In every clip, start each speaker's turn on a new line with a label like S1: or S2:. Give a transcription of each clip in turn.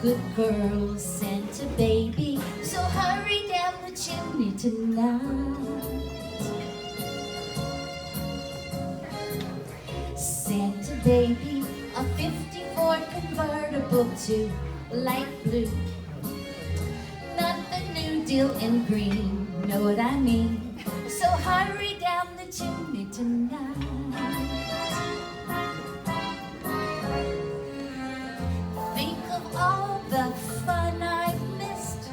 S1: good girl, Santa baby, so hurry down the chimney tonight. Santa baby, a 54 convertible to light blue. Not the New Deal in green, know what I mean? So hurry down the chimney tonight. Think of all the fun I've missed.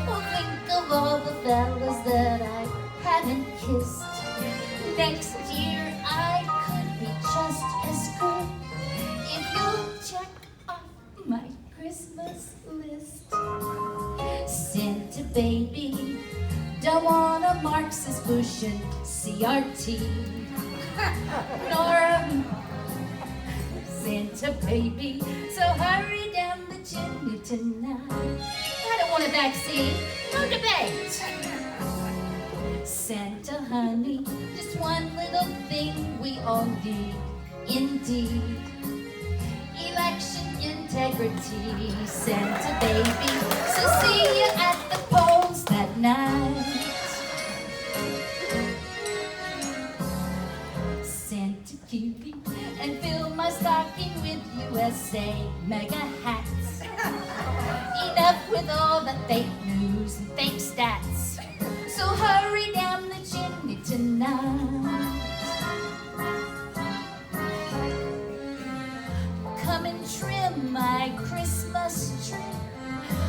S1: Or think of all the fellas that I haven't kissed. Next year I could be just as good if you'll check off my Christmas list. Santa baby, don't want a Marxist Bush and CRT. Nor a Santa baby, so hurry down the chimney tonight. I don't want a vaccine, no debate. Santa honey, just one little thing we all need, indeed. Election integrity, Santa baby, so see you at the polls that night. Santa cutie, and fill my stocking with USA mega hats. Enough with all the fake news and fake stats, so hurry down the chimney tonight. Come and trim my Christmas tree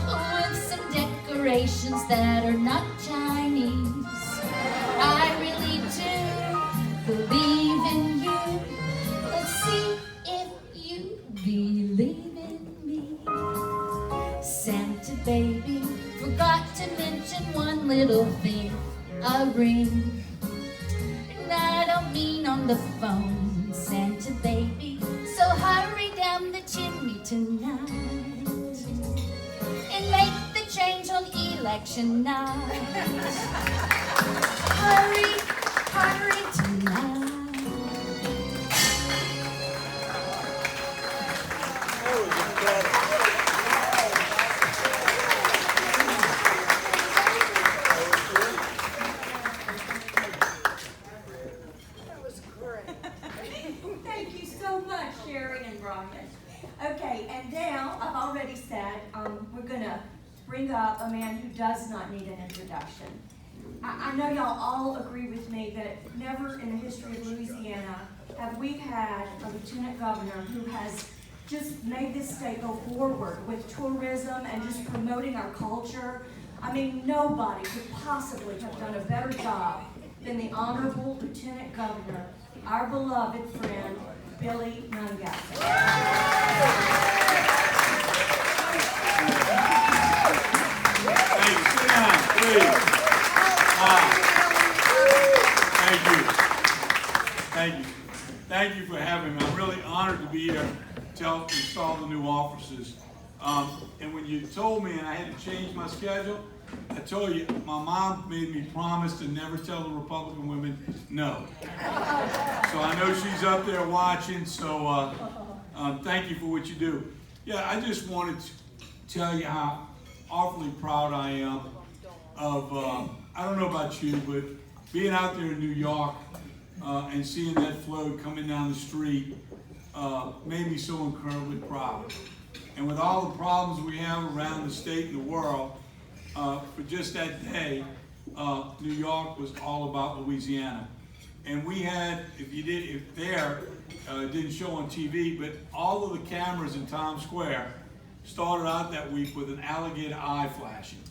S1: with some decorations that are not Chinese. I really do believe in you. Let's see if you believe in me. Santa baby, forgot to mention one little thing, a ring. And I don't mean on the phone, Santa baby, so hurry down the chimney tonight and make the change on election night. Hurry, hurry tonight.
S2: Thank you so much, Sherry and Brian. Okay, and now, I've already said, we're going to bring up a man who does not need an introduction. I know y'all all agree with me that never in the history of Louisiana have we had a lieutenant governor who has just made this state go forward with tourism and just promoting our culture. I mean, nobody could possibly have done a better job than the Honorable Lieutenant Governor, our beloved friend, Billy Nungasser.
S3: Hey, sit down, please. Thank you. Thank you. Thank you for having me. I'm really honored to be here to install the new offices. And when you told me and I had to change my schedule, I told you, my mom made me promise to never tell the Republican women no. So I know she's up there watching, so thank you for what you do. Yeah, I just wanted to tell you how awfully proud I am of, I don't know about you, but being out there in New York and seeing that float coming down the street made me so incredibly proud. And with all the problems we have around the state and the world, for just that day, New York was all about Louisiana. And we had, it didn't show on TV, but all of the cameras in Times Square started out that week with an alligator eye flashing.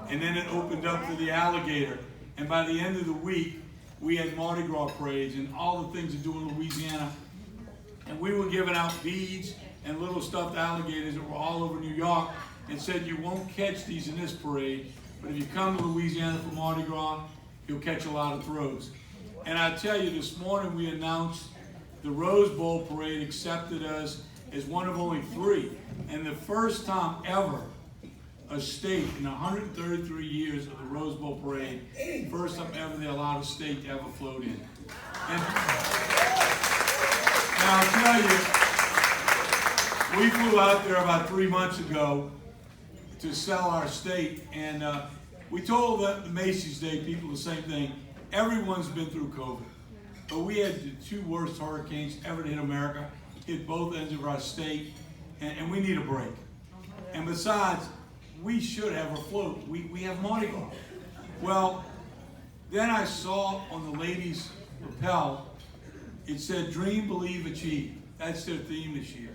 S3: And then it opened up to the alligator. And by the end of the week, we had Mardi Gras parades and all the things to do in Louisiana. And we were giving out beads and little stuffed alligators that were all over New York, and said you won't catch these in this parade, but if you come to Louisiana for Mardi Gras, you'll catch a lot of throws. And I tell you, this morning we announced the Rose Bowl parade accepted us as one of only 3. And the first time ever a state in 133 years of the Rose Bowl parade, first time ever they allowed a state to ever float in. And now I'll tell you, we flew out there about 3 months ago, to sell our state. And we told the Macy's Day people the same thing. Everyone's been through COVID. But we had the two worst hurricanes ever to hit America, hit both ends of our state, and we need a break. And besides, we should have a float. We have Mardi Gras. Well, then I saw on the ladies' lapel, it said, dream, believe, achieve. That's their theme this year.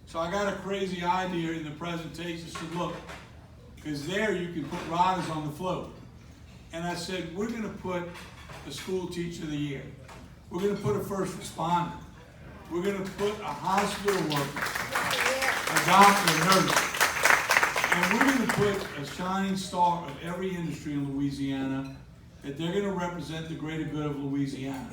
S3: So I got a crazy idea in the presentation. I said, look, because there you can put riders on the float. And I said, we're going to put a school teacher of the year. We're going to put a first responder. We're going to put a hospital worker, a doctor, a nurse. And we're going to put a shining star of every industry in Louisiana that they're going to represent the greater good of Louisiana.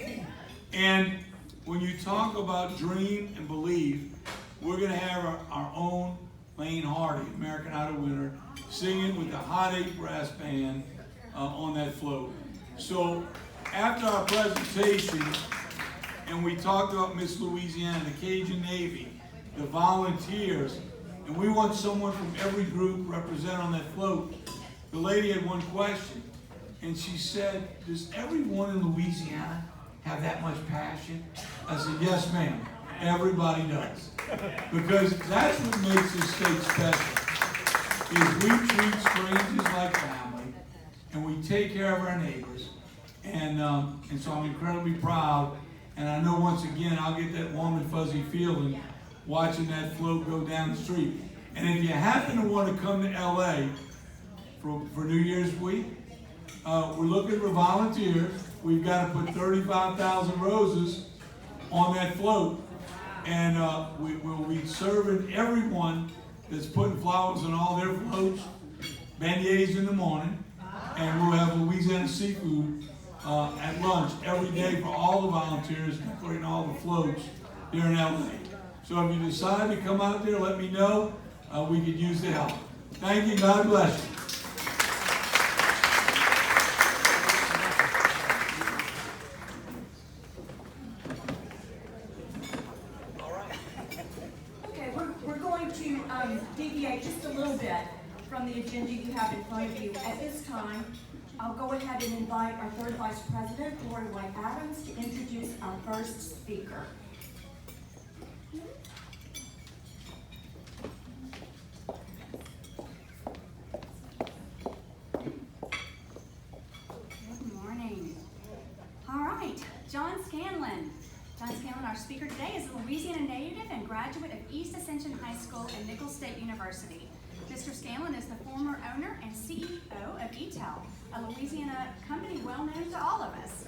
S3: And when you talk about dream and believe, we're going to have our own Lane Hardy, American Idol winner, singing with the Hot 8 Brass Band on that float. So after our presentation, and we talked about Miss Louisiana, the Cajun Navy, the volunteers, and we want someone from every group represented on that float. The lady had one question, and she said, does everyone in Louisiana have that much passion? I said, yes, ma'am. Everybody does. Because that's what makes this state special, is we treat strangers like family, and we take care of our neighbors. And so I'm incredibly proud. And I know once again, I'll get that warm and fuzzy feeling watching that float go down the street. And if you happen to want to come to LA for New Year's week, we're looking for volunteers. We've got to put 35,000 roses on that float. And we will be serving everyone that's putting flowers on all their floats, beignets in the morning, and we'll have Louisiana seafood at lunch every day for all the volunteers, including all the floats here in LA. So if you decide to come out there, let me know. We could use the help. Thank you. God bless you.
S2: Okay, we're going to deviate just a little bit from the agenda you have in front of you. At this time, I'll go ahead and invite our third vice president, Lori White Adams, to introduce our first speaker.
S4: Good morning. All right, John Scanlon. John Scanlon, our speaker today, is a Louisiana native and graduate of East Ascension High School and Nicholls State University. Mr. Scanlon is the former owner and CEO of ETEL, a Louisiana company well known to all of us.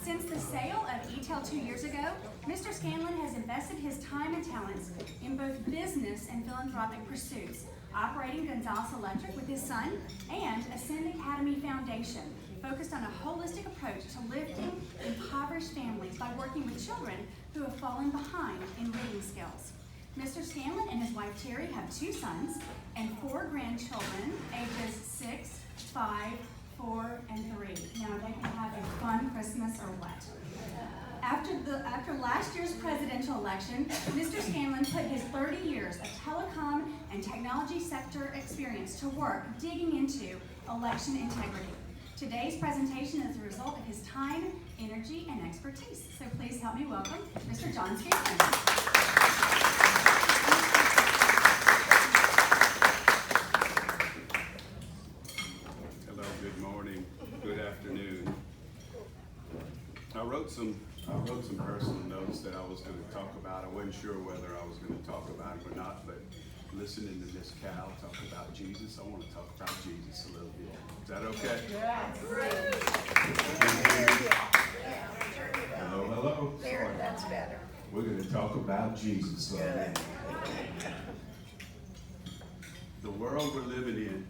S4: Since the sale of ETEL 2 years ago, Mr. Scanlon has invested his time and talents in both business and philanthropic pursuits, operating Gonzales Electric with his son and Ascend Academy Foundation, focused on a holistic approach to lifting impoverished families by working with children who have fallen behind in reading skills. Mr. Scanlon and his wife Terry have 2 sons and 4 grandchildren, ages 6, 5, 4, and 3. Now they can have a fun Christmas or what? After last year's presidential election, Mr. Scanlon put his 30 years of telecom and technology sector experience to work digging into election integrity. Today's presentation is a result of his time, energy, and expertise. So please help me welcome Mr. John Scanlon.
S5: Hello, good morning, good afternoon. I wrote some personal notes that I was going to talk about. I wasn't sure whether I was going to talk about it or not, but listening to Miss Cal talk about Jesus, I want to talk about Jesus a little bit. Is that okay? Hello, hello.
S6: There, that's better.
S5: We're going to talk about Jesus. The world we're living in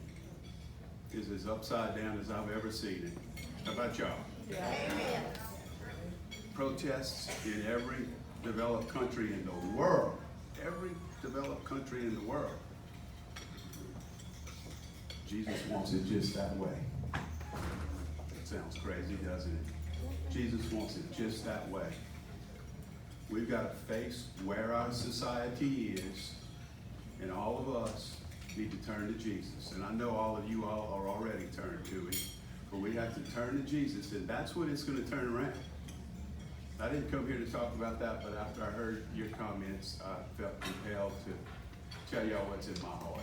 S5: is as upside down as I've ever seen it. How about y'all?
S6: Amen.
S5: Protests in every developed country in the world. Every developed country in the world. Jesus wants it just that way. It sounds crazy, doesn't it? Jesus wants it just that way. We've got to face where our society is, and all of us need to turn to Jesus. And I know all of you all are already turned to him, but we have to turn to Jesus, and that's what it's going to turn around. I didn't come here to talk about that, but after I heard your comments, I felt compelled to tell y'all what's in my heart.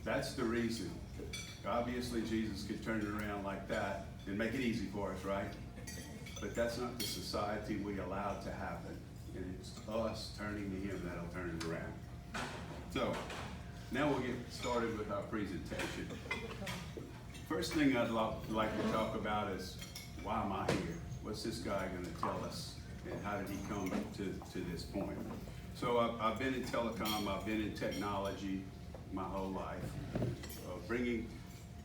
S5: That's the reason. Obviously, Jesus could turn it around like that and make it easy for us, right? But that's not the society we allowed to happen. And it's us turning to him that'll turn it around. So, now we'll get started with our presentation. First thing I'd like to talk about is, why am I here? What's this guy going to tell us? And how did he come to this point? So I've been in telecom, I've been in technology my whole life, bringing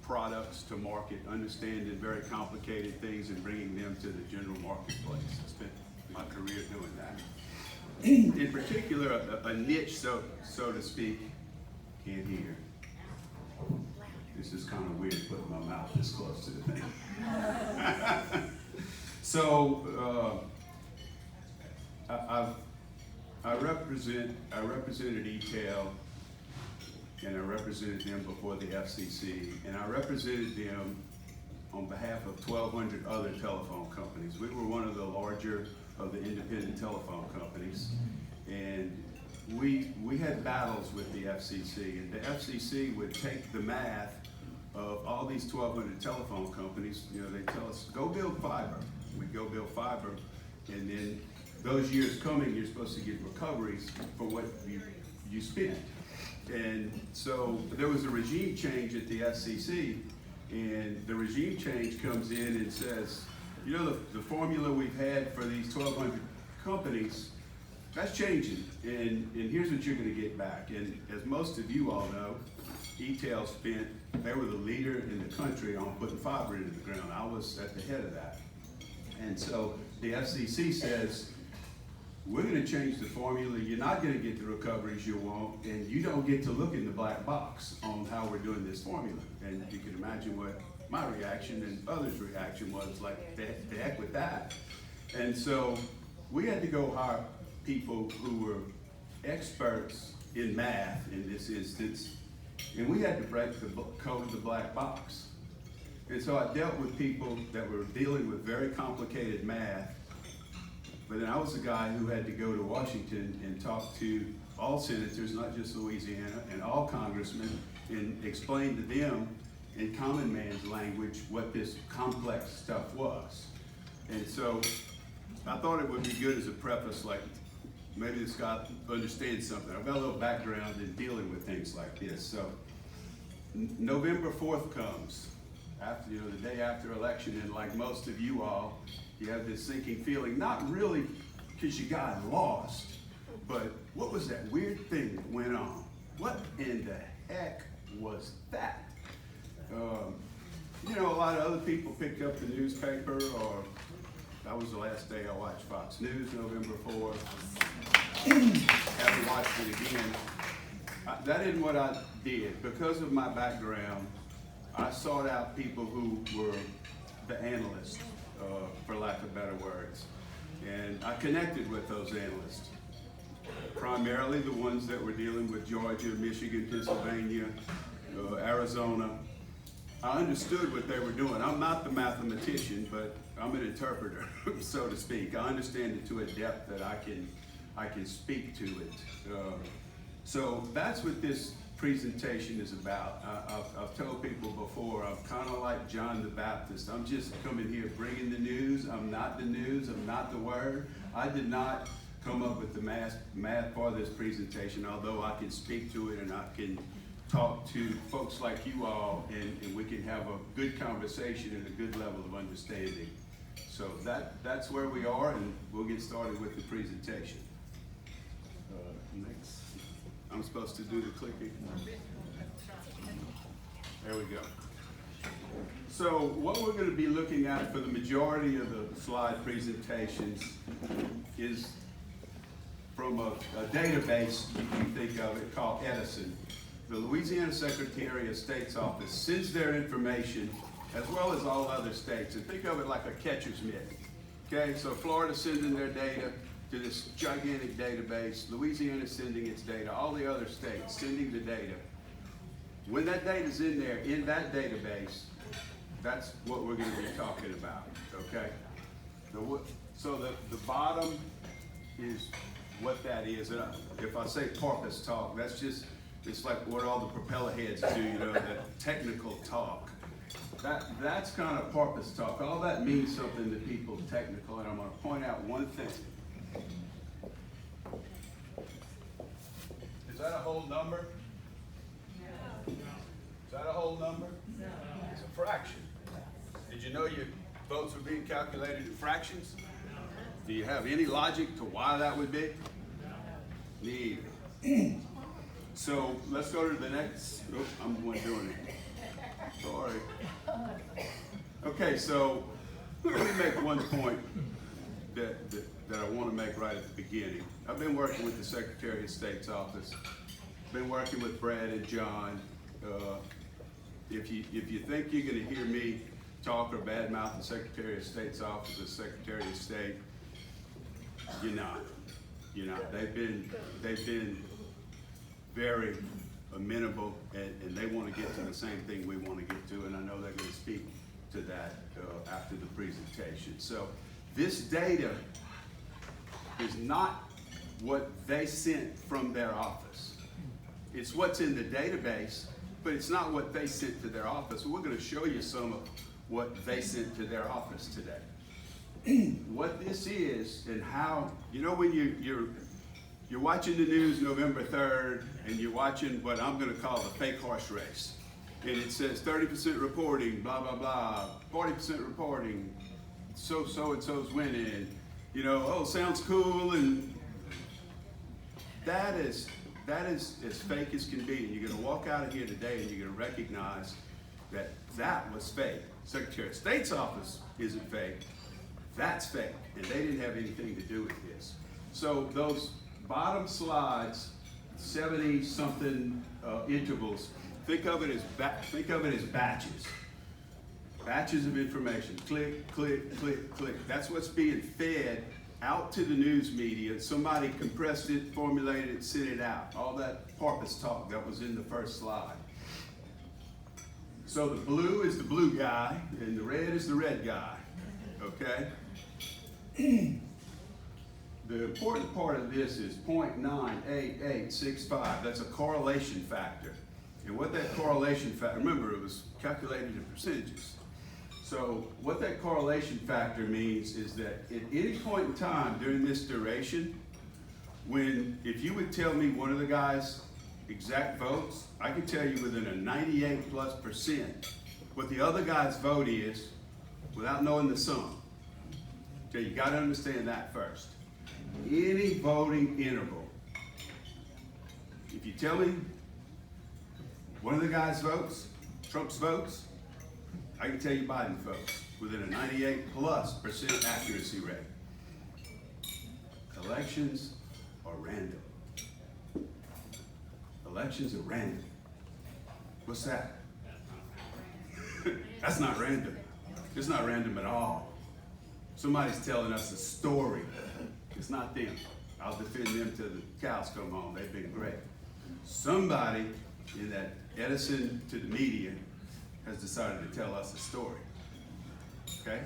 S5: products to market, understanding very complicated things and bringing them to the general marketplace. I spent my career doing that. In particular, a niche, so to speak, can't hear. This is kind of weird putting my mouth this close to the thing. So I represented E-Tel, and I represented them before the FCC, and I represented them on behalf of 1,200 other telephone companies. We were one of the larger of the independent telephone companies, and we had battles with the FCC, and the FCC would take the math of all these 1,200 telephone companies. You know, they tell us, go build fiber. We'd go build fiber, and then those years coming, you're supposed to get recoveries for what you spent. And so there was a regime change at the FCC, and the regime change comes in and says, you know, the formula we've had for these 1,200 companies, that's changing, and here's what you're going to get back. And as most of you all know, E-Tel they were the leader in the country on putting fiber into the ground. I was at the head of that. And so the FCC says, we're going to change the formula. You're not going to get the recoveries you want, and you don't get to look in the black box on how we're doing this formula. And you can imagine what my reaction and others' reaction was, like, the heck with that. And so we had to go hire people who were experts in math in this instance, and we had to break the code of the black box. And so I dealt with people that were dealing with very complicated math. But then I was the guy who had to go to Washington and talk to all senators, not just Louisiana, and all congressmen, and explain to them in common man's language what this complex stuff was. And so I thought it would be good as a preface, like maybe this guy understands something. I've got a little background in dealing with things like this. So November 4th comes, after, you know, the day after election, and like most of you all, you have this sinking feeling, not really because you got lost, but what was that weird thing that went on? What in the heck was that? You know, a lot of other people picked up the newspaper, or that was the last day I watched Fox News, November 4th. Haven't watched it again. That isn't what I did. Because of my background, I sought out people who were the analysts, for lack of better words. And I connected with those analysts, primarily the ones that were dealing with Georgia, Michigan, Pennsylvania, Arizona. I understood what they were doing. I'm not the mathematician, but I'm an interpreter, so to speak. I understand it to a depth that I can speak to it. So that's what this presentation is about. I've told people before, I'm kind of like John the Baptist. I'm just coming here bringing the news. I'm not the news. I'm not the word. I did not come up with the math for this presentation, although I can speak to it and I can talk to folks like you all, and we can have a good conversation and a good level of understanding. So that's where we are, and we'll get started with the presentation. Next. I'm supposed to do the clicking. There we go. So what we're going to be looking at for the majority of the slide presentations is from a database, you can think of it, called Edison. The Louisiana Secretary of State's office sends their information, as well as all other states, and think of it like a catcher's mitt. Okay, so Florida sending their data to this gigantic database, Louisiana sending its data, all the other states sending the data. when that data's in there, in that database, that's what we're gonna be talking about, okay? So the bottom is what that is. And if I say porpoise talk, that's just, it's like what all the propeller heads do, you know, that technical talk. That's kind of porpoise talk. All that means something to people technical, and I'm gonna point out one thing. Is that a whole number? No. Is that a whole number? No. It's a fraction. Did you know your votes were being calculated in fractions? Do you have any logic to why that would be? Neither. So let's go to the next. Oh, I'm the one doing it. Sorry. Okay, so let me make one point that I want to make right at the beginning. I've been working with the Secretary of State's office. Been working with Brad and John. If you think you're going to hear me talk or badmouth the Secretary of State's office as Secretary of State, you're not. You're not. They've been very amenable, and they want to get to the same thing we want to get to, and I know they're going to speak to that after the presentation. So this data is not what they sent from their office. It's what's in the database, but it's not what they sent to their office. We're going to show you some of what they sent to their office today. What this is and how, you know, when you're watching the news November 3rd and you're watching what I'm going to call the fake horse race. And it says 30% reporting, blah, blah, blah, 40% reporting, so-and-so's winning. You know, oh, sounds cool, and that is as fake as can be. And you're going to walk out of here today and you're going to recognize that that was fake. Secretary of State's office isn't fake. That's fake, and they didn't have anything to do with this. So those bottom slides, 70-something intervals, think of it as batches. Batches of information. Click, click, click, click. That's what's being fed out to the news media. Somebody compressed it, formulated it, sent it out. All that porpoise talk that was in the first slide. So the blue is the blue guy, and the red is the red guy. Okay? The important part of this is 0.98865. That's a correlation factor. And what that correlation factor, remember it was calculated in percentages. So what that correlation factor means is that at any point in time during this duration, if you would tell me one of the guys' exact votes, I could tell you within a 98+% what the other guy's vote is without knowing the sum. Okay, you gotta understand that first. Any voting interval, if you tell me one of the guys' votes, Trump's votes, I can tell you Biden's votes within a 98+% accuracy rate. Elections are random. Elections are random. What's that? That's not random. It's not random at all. Somebody's telling us a story. It's not them. I'll defend them till the cows come home. They've been great. Somebody in that Edison to the media has decided to tell us a story. Okay?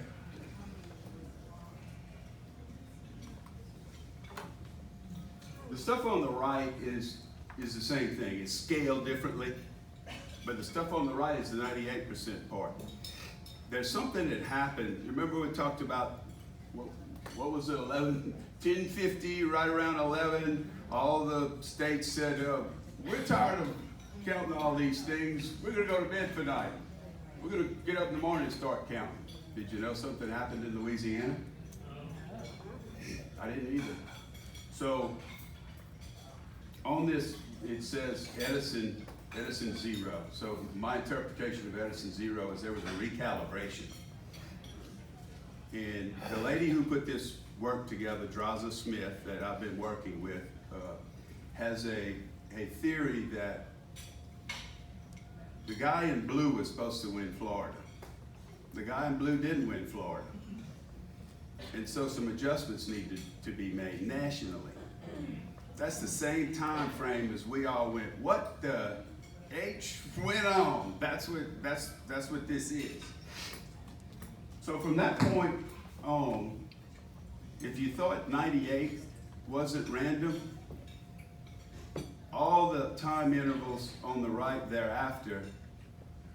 S5: The stuff on the right is the same thing. It's scaled differently, but the stuff on the right is the 98% part. There's something that happened. Remember we talked about, what was it, 1050, right around 11, all the states said, we're tired of counting all these things. We're gonna go to bed for night. We're gonna get up in the morning and start counting. Did you know something happened in Louisiana? I didn't either. So on this, it says Edison 0. So my interpretation of Edison 0 is there was a recalibration. And the lady who put this work together, Draza Smith, that I've been working with, has a theory that the guy in blue was supposed to win Florida. The guy in blue didn't win Florida. And so some adjustments needed to be made nationally. That's the same time frame as we all went, what the H went on. That's what this is. So from that point on, if you thought 98 wasn't random, all the time intervals on the right thereafter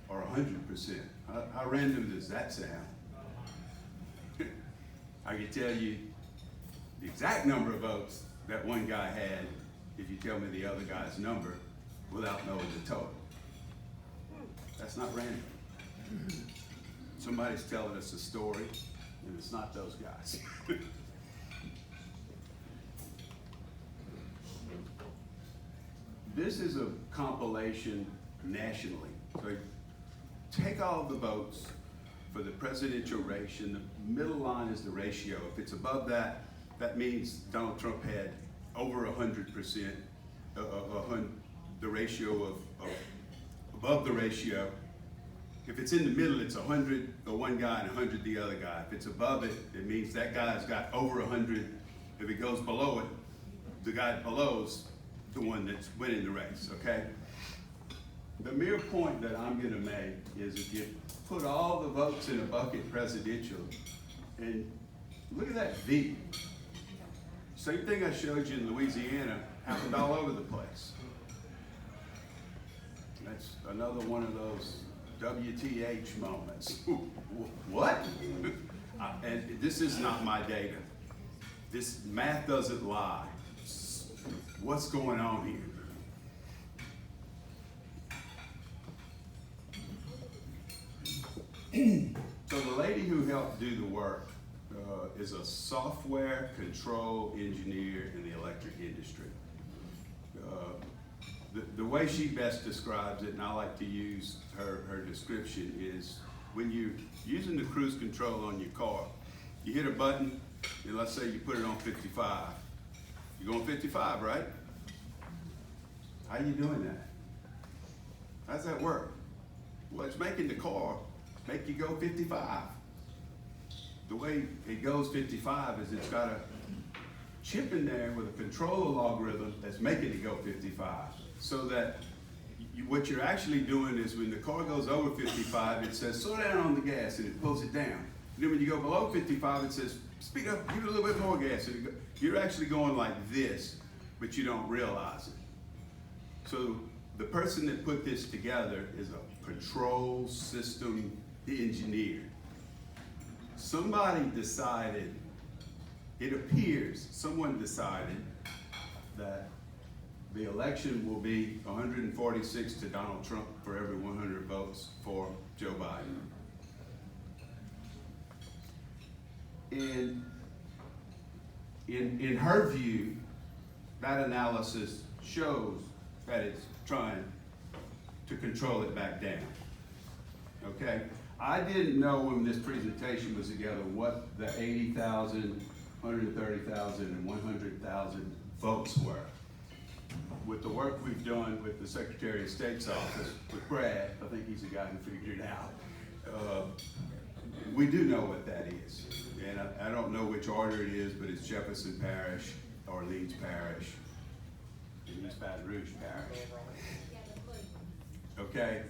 S5: are 100%. How random does that sound? I can tell you the exact number of votes that one guy had if you tell me the other guy's number without knowing the total. That's not random. Somebody's telling us a story, and it's not those guys. This is a compilation nationally. So take all the votes for the presidential race, and the middle line is the ratio. If it's above that, that means Donald Trump had over 100%, the ratio of above the ratio. If it's in the middle, it's 100 the one guy and 100 the other guy. If it's above it, it means that guy's got over 100. If it goes below it, the guy below's the one that's winning the race, okay? The mere point that I'm gonna make is if you put all the votes in a bucket presidential, and look at that V. Same thing I showed you in Louisiana happened all over the place. That's another one of those WTH moments. What? And this is not my data. This math doesn't lie. What's going on here? So the lady who helped do the work is a software control engineer in the electric industry. The way she best describes it, and I like to use her description, is when you're using the cruise control on your car, you hit a button, and let's say you put it on 55. You're going 55, right? How are you doing that? How does that work? Well, it's making the car make you go 55. The way it goes 55 is it's got a chip in there with a control algorithm that's making it go 55. So that what you're actually doing is when the car goes over 55, it says slow down on the gas and it pulls it down. And then when you go below 55, it says speed up, give it a little bit more gas. And you're actually going like this, but you don't realize it. So the person that put this together is a control system engineer. Somebody decided, it appears, someone decided that the election will be 146 to Donald Trump for every 100 votes for Joe Biden. And in her view, that analysis shows that it's trying to control it back down. Okay? I didn't know when this presentation was together what the 80,000, 130,000, and 100,000 votes were. With the work we've done with the Secretary of State's office, with Brad, I think he's the guy who figured it out, we do know what that is. And I don't know which order it is, but it's Jefferson Parish, Orleans Parish, and East Baton Rouge Parish. Okay,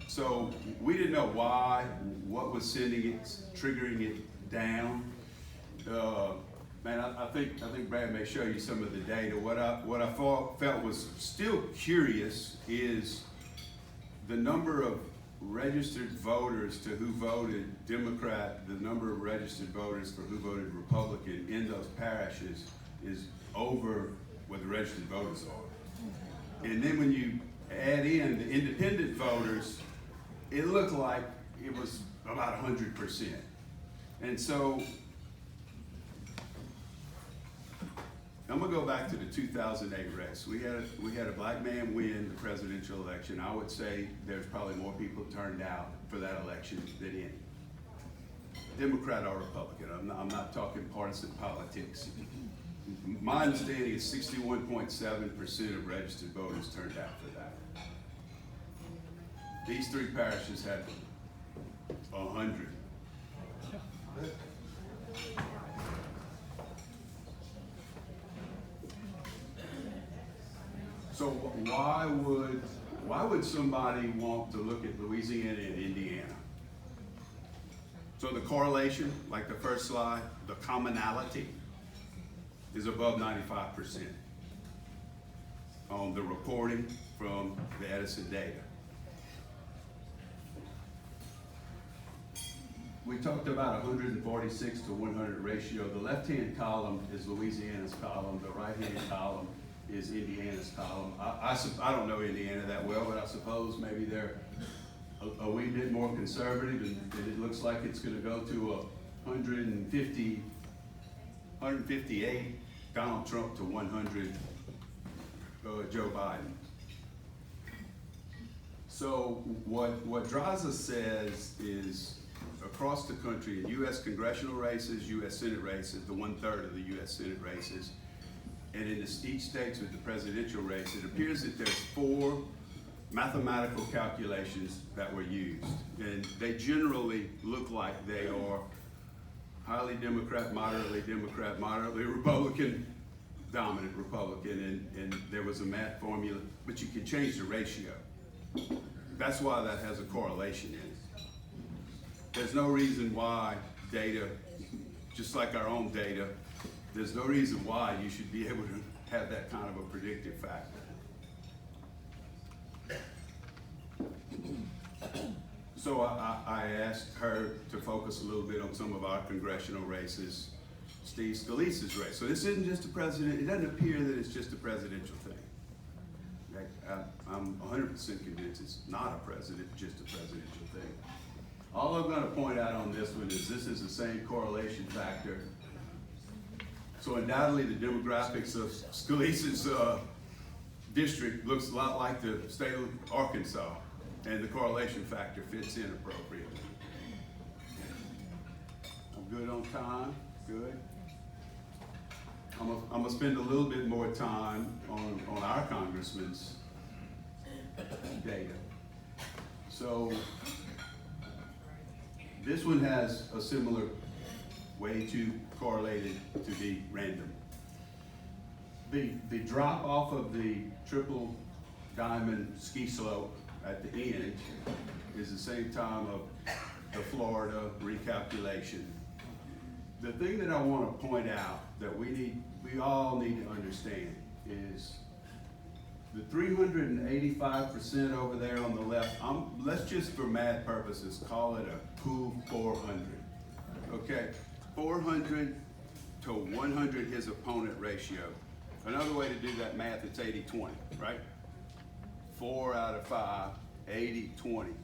S5: so we didn't know why, what was sending it, triggering it down. Man, I think Brad may show you some of the data. What I felt was still curious is the number of registered voters to who voted Democrat, the number of registered voters for who voted Republican in those parishes is over what the registered voters are. And then when you add in the independent voters, it looked like it was about 100%. And so I'm gonna go back to the 2008 race. We had a black man win the presidential election. I would say there's probably more people turned out for that election than any. Democrat or Republican. I'm not talking partisan politics. My understanding is 61.7% of registered voters turned out for that. These three parishes had 100. So why would Why would somebody want to look at Louisiana and Indiana? So the correlation, like the first slide, the commonality is above 95% on the reporting from the Edison data. We talked about 146 to 100 ratio. The left-hand column is Louisiana's column. The right-hand column is Indiana's column. I don't know Indiana that well, but I suppose maybe they're a wee bit more conservative, and it looks like it's going to go to 158 Donald Trump to 100 Joe Biden. So what Draza says is, across the country, in U.S. congressional races, U.S. Senate races, the 1/3 of the U.S. Senate races, and in each state with the presidential race, it appears that there's 4 mathematical calculations that were used. And they generally look like they are highly Democrat, moderately Republican, dominant Republican, and there was a math formula, but you can change the ratio. That's why that has a correlation in it. There's no reason why data, just like our own data, there's no reason why you should be able to have that kind of a predictive factor. So I asked her to focus a little bit on some of our congressional races, Steve Scalise's race. So this isn't just a president, it doesn't appear that it's just a presidential thing. Like, I'm 100% convinced it's not a president, just a presidential thing. All I'm going to point out on this one is this is the same correlation factor. So undoubtedly the demographics of Scalise's district looks a lot like the state of Arkansas, and the correlation factor fits in appropriately. I'm good on time, good. I'm gonna spend a little bit more time on our congressman's data. So this one has a similar way too correlated to be random. The drop off of the triple diamond ski slope at the end is the same time of the Florida recalculation. The thing that I want to point out that we all need to understand is the 385% over there on the left, let's just for math purposes call it a cool 400, okay? 400 to 100 his opponent ratio. Another way to do that math, it's 80-20, right? 4 out of 5, 80-20.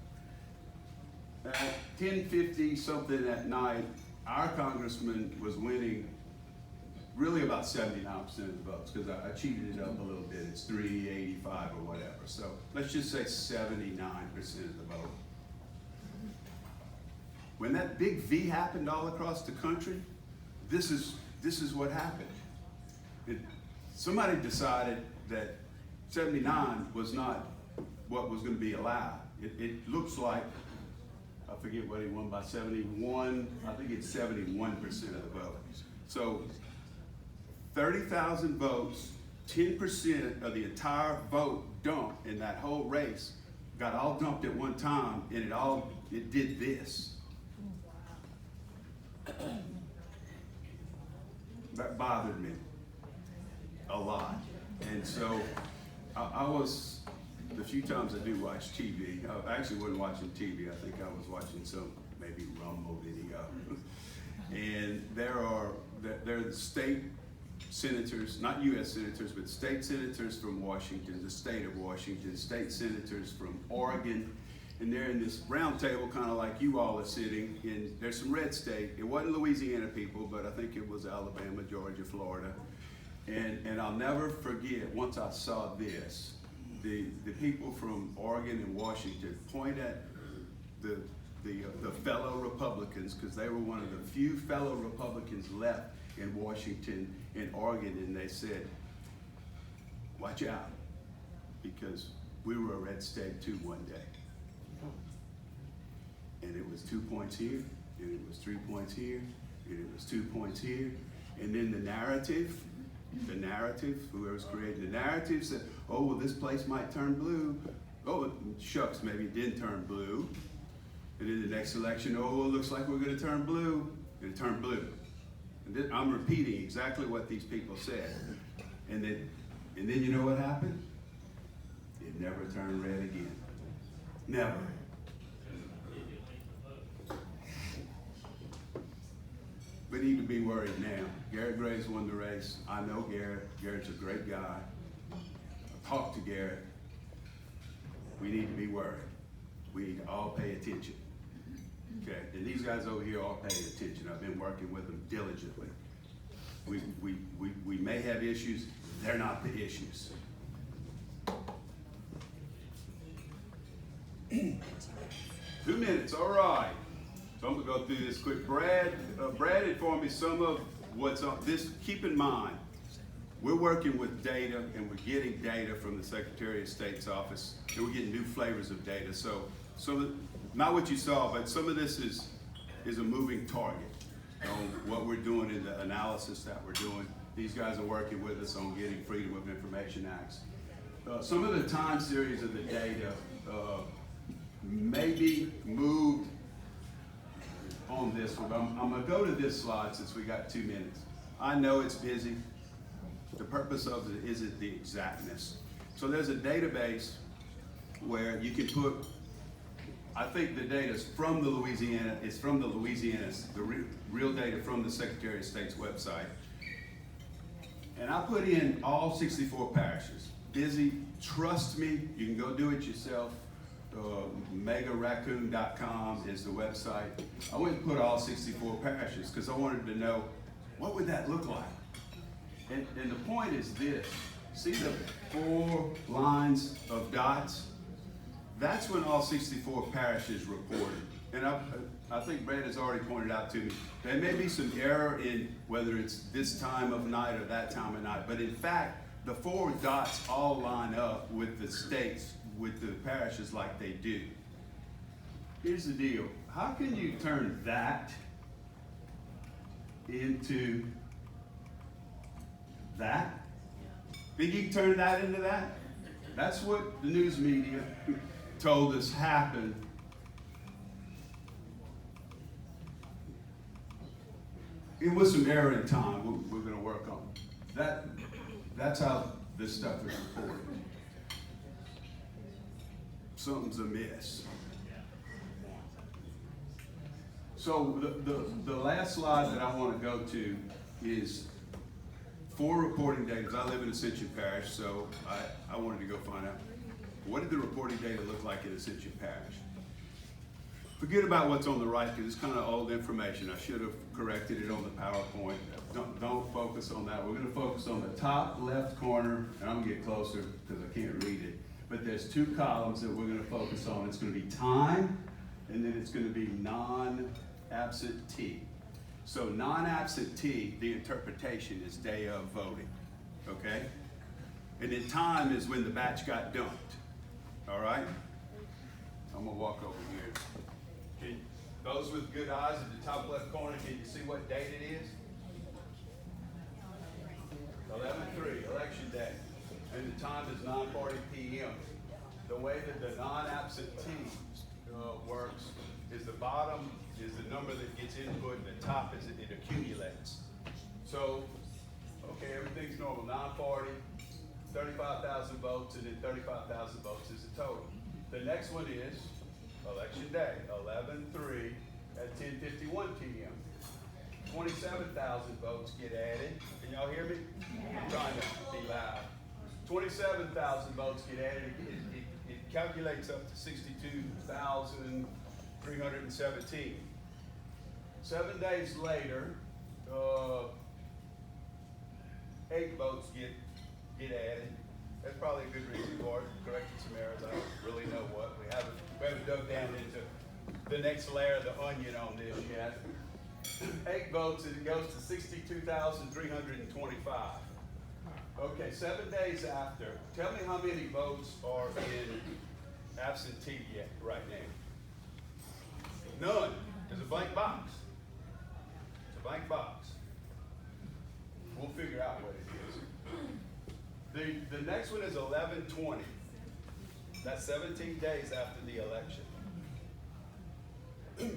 S5: At 10:50 something at night, our congressman was winning really about 79% of the votes, because I cheated it up a little bit. It's 385 or whatever. So let's just say 79% of the vote. When that big V happened all across the country, this is what happened. Somebody decided that 79 was not what was going to be allowed. It looks like, I forget what he won by, 71, I think it's 71% of the vote. So 30,000 votes, 10% of the entire vote dumped in that whole race got all dumped at one time, and it did this. That bothered me a lot. And so I was, the few times I do watch TV, I actually wasn't watching TV, I think I was watching some maybe Rumble video. And there are the state senators, not U.S. senators, but state senators from Washington, the state of Washington, state senators from Oregon, and they're in this round table kind of like you all are sitting, and there's some red state. It wasn't Louisiana people, but I think it was Alabama, Georgia, Florida. And I'll never forget, once I saw this, the people from Oregon and Washington point at the fellow Republicans, because they were one of the few fellow Republicans left in Washington and Oregon, and they said, watch out, because we were a red state too one day. And it was 2 points here, and it was 3 points here, and it was 2 points here. And then the narrative, whoever's creating the narrative said, oh, well, this place might turn blue. oh, shucks, maybe it didn't turn blue. And in the next election, oh, it looks like we're gonna turn blue, and it turned blue. And then I'm repeating exactly what these people said. And then you know what happened? It never turned red again. Never. We need to be worried now. Garrett Graves won the race. I know Garrett. Garrett's a great guy. I talked to Garrett. We need to be worried. We need to all pay attention. Okay, and these guys over here all pay attention. I've been working with them diligently. We may have issues. They're not the issues. 2 minutes, all right. So I'm gonna go through this quick. Brad informed me some of what's on this. Keep in mind, we're working with data and we're getting data from the Secretary of State's office, and we're getting new flavors of data. So some of, not what you saw, but some of this is a moving target on what we're doing in the analysis that we're doing. These guys are working with us on getting Freedom of Information Acts. Some of the time series of the data may be moved on this one. I'm gonna go to this slide since we got 2 minutes. I know it's busy. The purpose of it isn't the exactness. So there's a database where you can put, I think the data is from the Louisiana, it's from the Louisiana's, the real data from the Secretary of State's website. And I put in all 64 parishes. Busy, trust me, you can go do it yourself. megaraccoon.com is the website. I went and put all 64 parishes because I wanted to know what would that look like. And the point is this, see the 4 lines of dots? That's when all 64 parishes reported. And I think Brad has already pointed out to me, there may be some error in whether it's this time of night or that time of night, but in fact, the 4 dots all line up with the states, with the parishes like they do. Here's the deal. How can you turn that into that? Think you can turn that into that? That's what the news media told us happened. It was some error in time we're going to work on. That's how this stuff is reported. Something's amiss. So the last slide that I want to go to is 4 reporting data. I live in Ascension Parish, so I wanted to go find out what did the reporting data look like in Ascension Parish. Forget about what's on the right because it's kind of old information. I should have corrected it on the PowerPoint. Don't focus on that. We're going to focus on the top left corner, and I'm going to get closer because I can't read it. But there's 2 columns that we're going to focus on. It's going to be time, and then it's going to be non-absentee. So non-absentee, the interpretation is day of voting, okay? And then time is when the batch got dumped, all right? I'm gonna walk over here. Those with good eyes at the top left corner, can you see what date it is? 11/3, election day. And the time is 9:40 p.m. The way that the non-absentee works is the bottom is the number that gets input and the top is it accumulates. So, okay, everything's normal, 9:40, 35,000 votes, and then 35,000 votes is the total. The next one is election day, 11/3 at 10:51 p.m. 27,000 votes get added. Can y'all hear me? I'm trying to be loud. 27,000 votes get added. It calculates up to 62,317. 7 days later, 8 votes get added. That's probably a good reason for it. Corrected some errors. I don't really know what. We haven't dug down into the next layer of the onion on this yet. 8 votes and it goes to 62,325. Okay, 7 days after, tell me how many votes are in absentee yet right now? None. There's a blank box. It's a blank box. We'll figure out what it is. The next one is 11/20. That's 17 days after the election.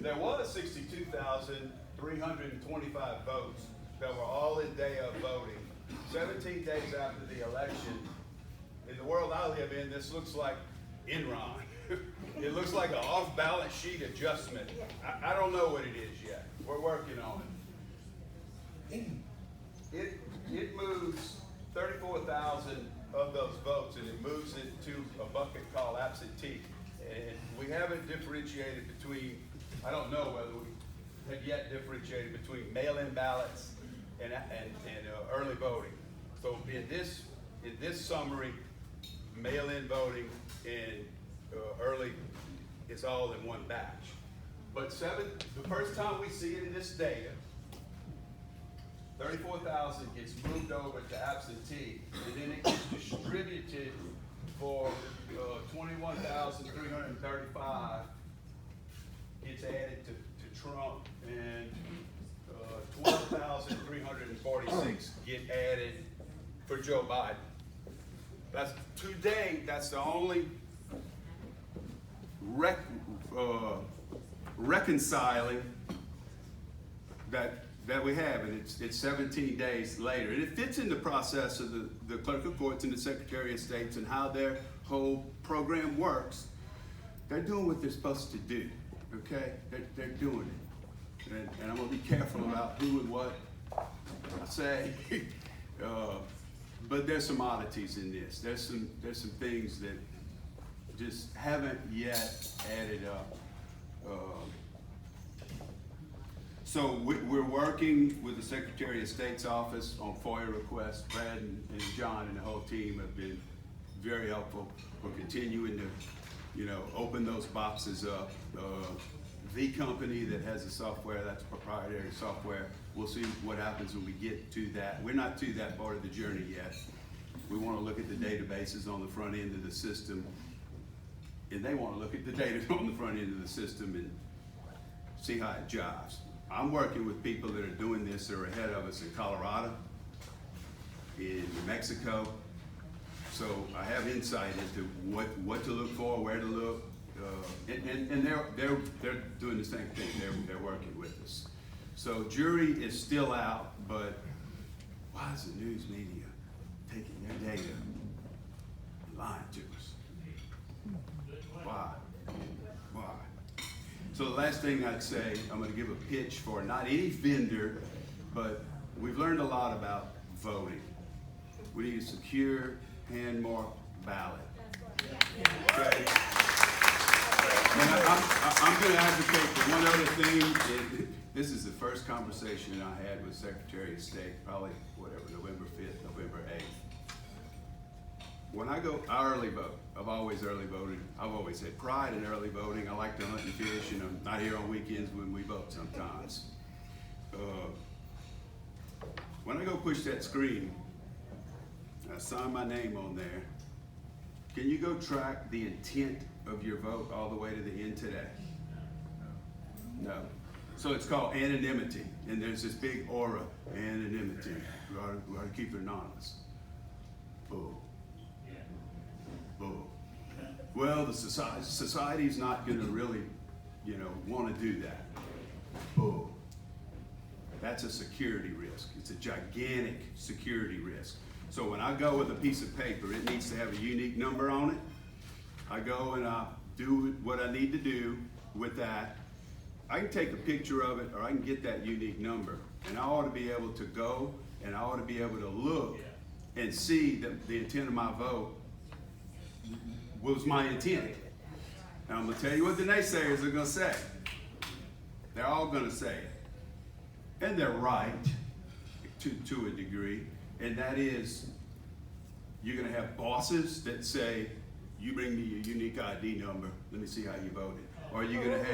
S5: There was 62,325 votes that were all in day of voting. 17 days after the election, in the world I live in, this looks like Enron. It looks like an off-balance sheet adjustment. I don't know what it is yet. We're working on it. It moves 34,000 of those votes, and it moves it to a bucket called absentee. And we haven't differentiated between, I don't know whether we have yet differentiated between mail-in ballots and early voting. So in this summary, mail-in voting and early is all in one batch. But the first time we see it in this data, 34,000 gets moved over to absentee, and then it gets distributed for 21,335 gets added to Trump, and 12,346 get added for Joe Biden. That's today. That's the only reconciling that we have, and it's 17 days later, and it fits in the process of the clerk of courts and the secretary of states and how their whole program works. They're doing what they're supposed to do. Okay, they're doing it, and I'm gonna be careful about who and what I say. But there's some oddities in this. There's some things that just haven't yet added up. So we're working with the Secretary of State's office on FOIA requests. Brad and John and the whole team have been very helpful. We're continuing to, open those boxes up. The company that has the software, that's proprietary software. We'll see what happens when we get to that. We're not to that part of the journey yet. We want to look at the databases on the front end of the system, and they want to look at the data on the front end of the system and see how it jives. I'm working with people that are doing this that are ahead of us in Colorado, in New Mexico. So I have insight into what to look for, where to look, and they're doing the same thing. They're working with us. So jury is still out, but why is the news media taking their data and lying to us? Why? So the last thing I'd say, I'm going to give a pitch for not any vendor, but we've learned a lot about voting. We need a secure hand-marked ballot. Okay. And I'm going to advocate for one other thing. This is the first conversation I had with Secretary of State, probably November 5th, November 8th. When I early vote, I've always early voted. I've always had pride in early voting. I like to hunt and fish, and I'm not here on weekends when we vote sometimes. When I go push that screen, I sign my name on there. Can you go track the intent of your vote all the way to the end today? No. So it's called anonymity, and there's this big aura, anonymity. We ought to keep it anonymous. Bull. Bull. Well, the society's not going to really, want to do that. Bull. That's a security risk. It's a gigantic security risk. So when I go with a piece of paper, it needs to have a unique number on it. I go and I do what I need to do with that. I can take a picture of it, or I can get that unique number, and I ought to be able to go and I ought to be able to look and see that the intent of my vote was my intent. Now I'm going to tell you what the naysayers are going to say. They're all going to say it. And they're right to a degree. And that is, you're going to have bosses that say, you bring me your unique ID number, let me see how you voted. Or you're going to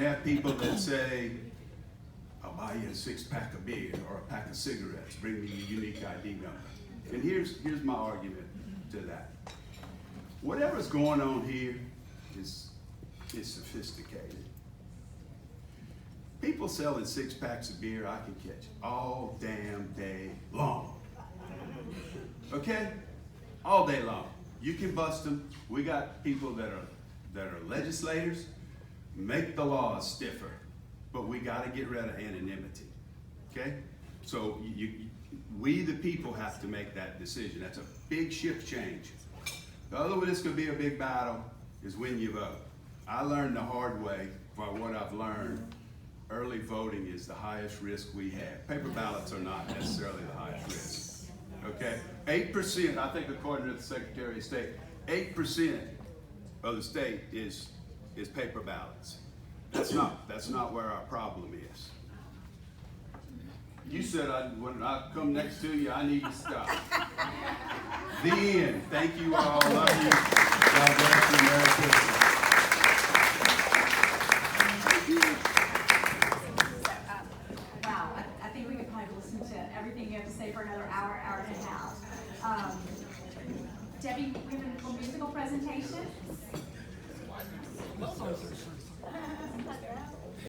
S5: have people that say, I'll buy you a 6-pack of beer or a pack of cigarettes, bring me your unique ID number. And here's my argument to that. Whatever's going on here is sophisticated. People selling 6-packs of beer I can catch all damn day long. Okay? All day long. You can bust them. We got people that are legislators, make the laws stiffer, but we got to get rid of anonymity. Okay? So we the people have to make that decision. That's a big shift change. The other one that's going to be a big battle is when you vote. I learned the hard way by what I've learned. Early voting is the highest risk we have. Paper ballots are not necessarily the highest risk. Okay? 8%, I think according to the Secretary of State, 8% of the state is paper ballots. That's not where our problem is. You said when I come next to you, I need to stop. The end. Thank you all. Love you. God bless you. Merry Christmas.
S4: Wow, I think we could probably listen to everything you have to say for another hour, hour and a half. Debbie, we have a musical presentation.